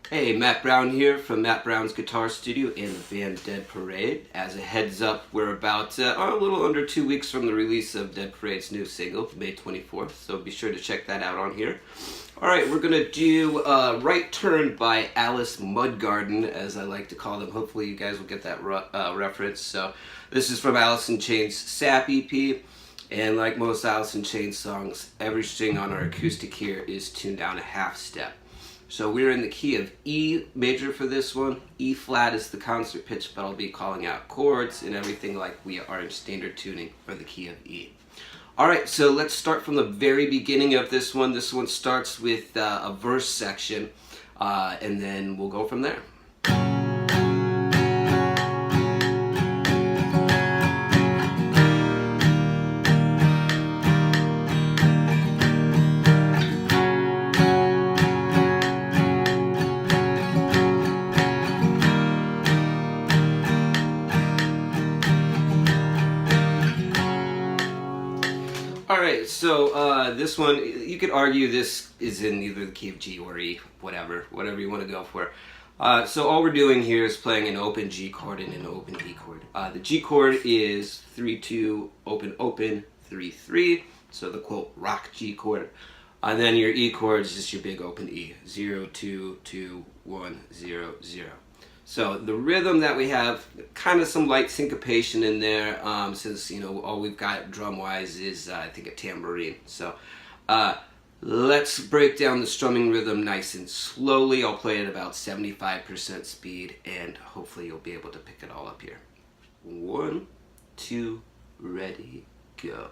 Hey, Matt Brown here from Matt Brown's Guitar Studio and the band Dead Parade. As a heads up, we're about a little under 2 weeks from the release of Dead Parade's new single, May 24th, so be sure to check that out on here. Alright, we're going to do Right Turn by Alice Mudgarden, as I like to call them. Hopefully you guys will get that reference. So this is from Alice in Chains' Sap EP, and like most Alice in Chains songs, every string on our acoustic here is tuned down a half step. So we're in the key of E major for this one. E flat is the concert pitch, but I'll be calling out chords and everything like we are in standard tuning for the key of E. Alright, so let's start from the very beginning of this one. This one starts with a verse section, and then we'll go from there. Alright, so this one, you could argue this is in either the key of G or E, whatever you want to go for. So all we're doing here is playing an open G chord and an open E chord. The G chord is 3-2, open, open, 3-3, so the quote rock G chord. And then your E chord is just your big open E, 0-2-2-1-0-0. So the rhythm that we have, kind of some light syncopation in there, since all we've got drum-wise is I think a tambourine. So let's break down the strumming rhythm nice and slowly. I'll play at about 75% speed, and hopefully you'll be able to pick it all up here. 1, 2, ready, go.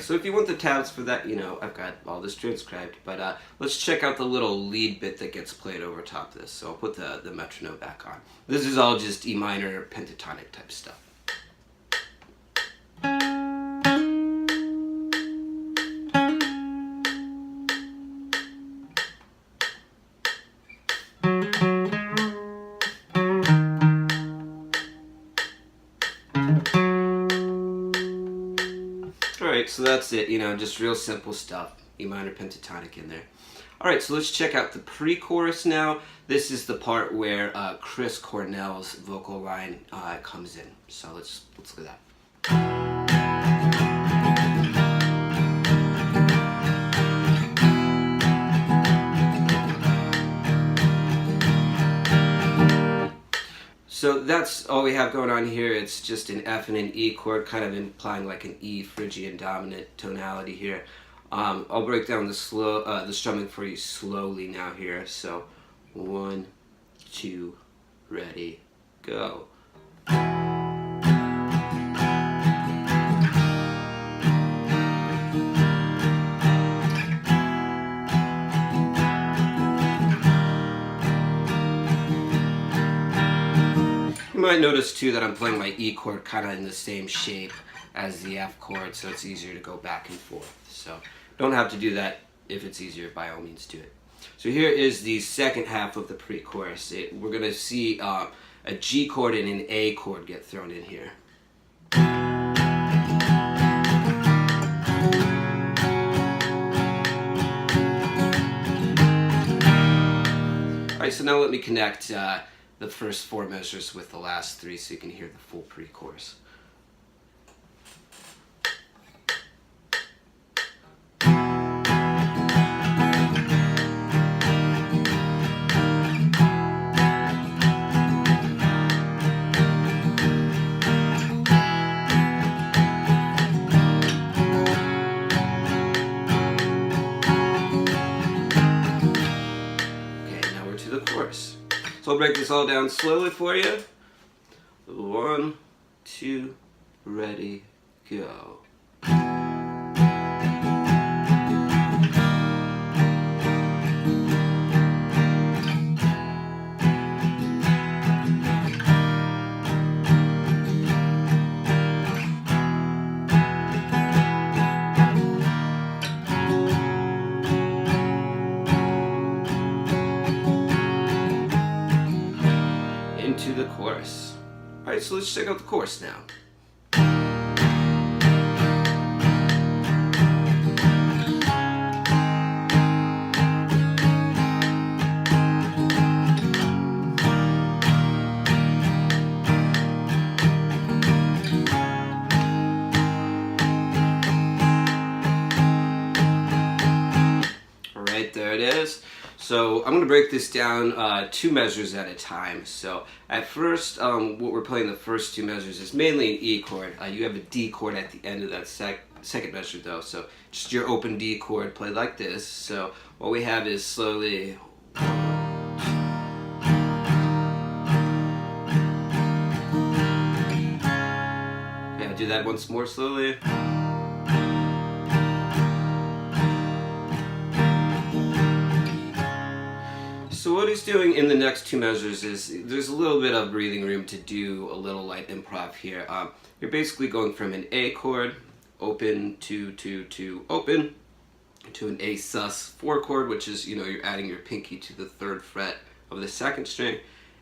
So if you want the tabs for that, I've got all this transcribed, but let's check out the little lead bit that gets played over top of this. So I'll put the metronome back on. This is all just E minor pentatonic type stuff. Alright, so that's it, just real simple stuff. E minor pentatonic in there. Alright, so let's check out the pre-chorus now. This is the part where Chris Cornell's vocal line comes in. So let's look at that. So that's all we have going on here. It's just an F and an E chord, kind of implying like an E Phrygian dominant tonality here. I'll break down the strumming for you slowly now here. So 1, 2, ready, go. You might notice too that I'm playing my E chord kind of in the same shape as the F chord, so it's easier to go back and forth. So don't have to do that. If it's easier, by all means do it. So here is the second half of the pre-chorus. We're going to see a G chord and an A chord get thrown in here. Alright, so now let me connect the first 4 measures with the last 3 so you can hear the full pre-chorus. Chorus. So I'll break this all down slowly for you. 1, 2, ready, go. Alright, so let's check out the chorus now. Alright, there it is. So I'm going to break this down 2 measures at a time. So at first, what we're playing the first 2 measures is mainly an E chord. You have a D chord at the end of that second measure though. So just your open D chord played like this. So what we have is slowly. Okay, I'll do that once more slowly. So what he's doing in the next 2 measures is there's a little bit of breathing room to do a little light improv here. You're basically going from an A chord, open, to open, to an A sus4 chord, which is, you know, you're adding your pinky to the 3rd fret of the 2nd string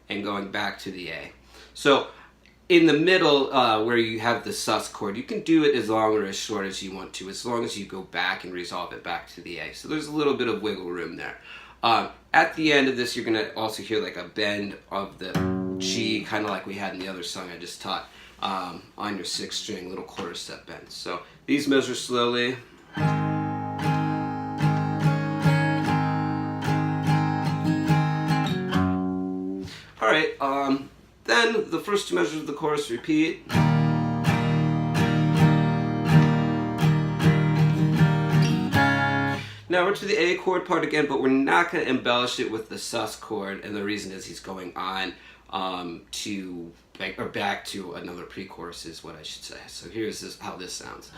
and going back to the A. So in the middle where you have the sus chord, you can do it as long or as short as you want to, as long as you go back and resolve it back to the A. So there's a little bit of wiggle room there. At the end of this, you're going to also hear like a bend of the G, kind of like we had in the other song I just taught, on your 6th string, little quarter step bend. So these measure slowly. Alright, then the first 2 measures of the chorus repeat. Now we're to the A chord part again, but we're not going to embellish it with the sus chord, and the reason is he's going on to back to another pre-chorus is what I should say. So here's how this sounds.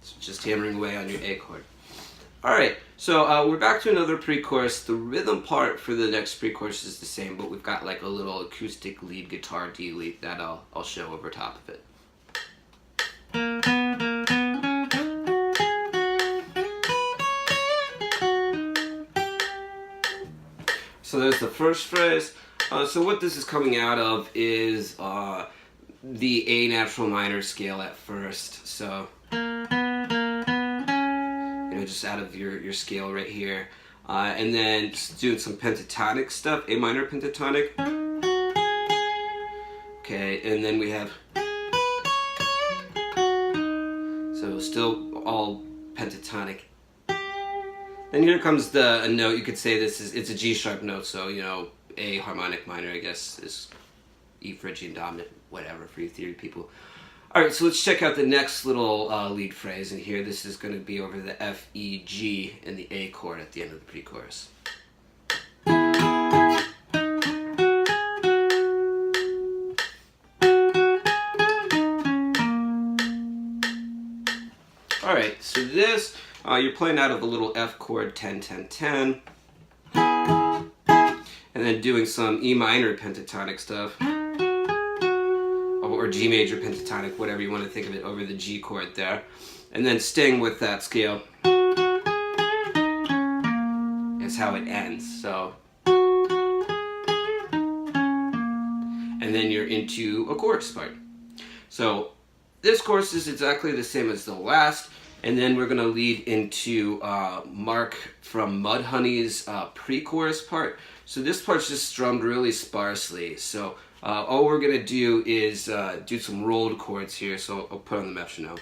So just hammering away on your A chord. Alright, so we're back to another pre-chorus. The rhythm part for the next pre-chorus is the same, but we've got like a little acoustic lead guitar D lead that I'll show over top of it. So there's the first phrase. So what this is coming out of is the A natural minor scale at first. So just out of your scale right here, and then just doing some pentatonic stuff, A minor pentatonic. Okay, and then we have, so still all pentatonic. Then here comes a note. You could say it's a G sharp note, so you know, A harmonic minor, I guess, is E Phrygian dominant, whatever for you theory people. Alright, so let's check out the next little lead phrase, and here this is going to be over the F, E, G, and the A chord at the end of the pre-chorus. Alright, so this, you're playing out of a little F chord, 10, 10, 10, and then doing some E minor pentatonic stuff, or G major pentatonic, whatever you want to think of it, over the G chord there. And then staying with that scale is how it ends. So, and then you're into a chorus part. So this chorus is exactly the same as the last, and then we're going to lead into Mark from Mudhoney's pre-chorus part. So this part's just strummed really sparsely. So all we're going to do is do some rolled chords here, so I'll put on the metronome.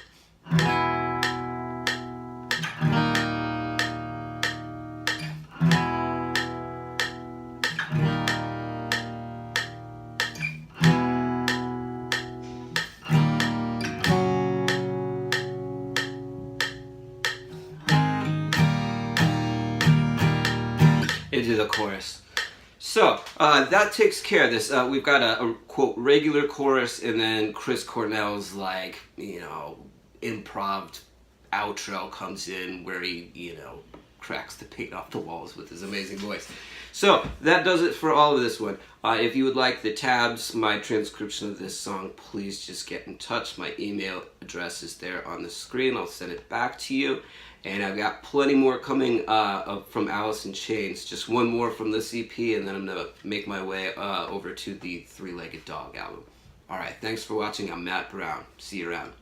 Into the chorus. So that takes care of this. We've got a quote regular chorus, and then Chris Cornell's like, you know, improv outro comes in where he, you know, cracks the paint off the walls with his amazing voice. So that does it for all of this one. If you would like the tabs, my transcription of this song, please just get in touch. My email address is there on the screen. I'll send it back to you. And I've got plenty more coming from Alice in Chains. Just one more from this EP, and then I'm going to make my way over to the Three-Legged Dog album. Alright, thanks for watching. I'm Matt Brown. See you around.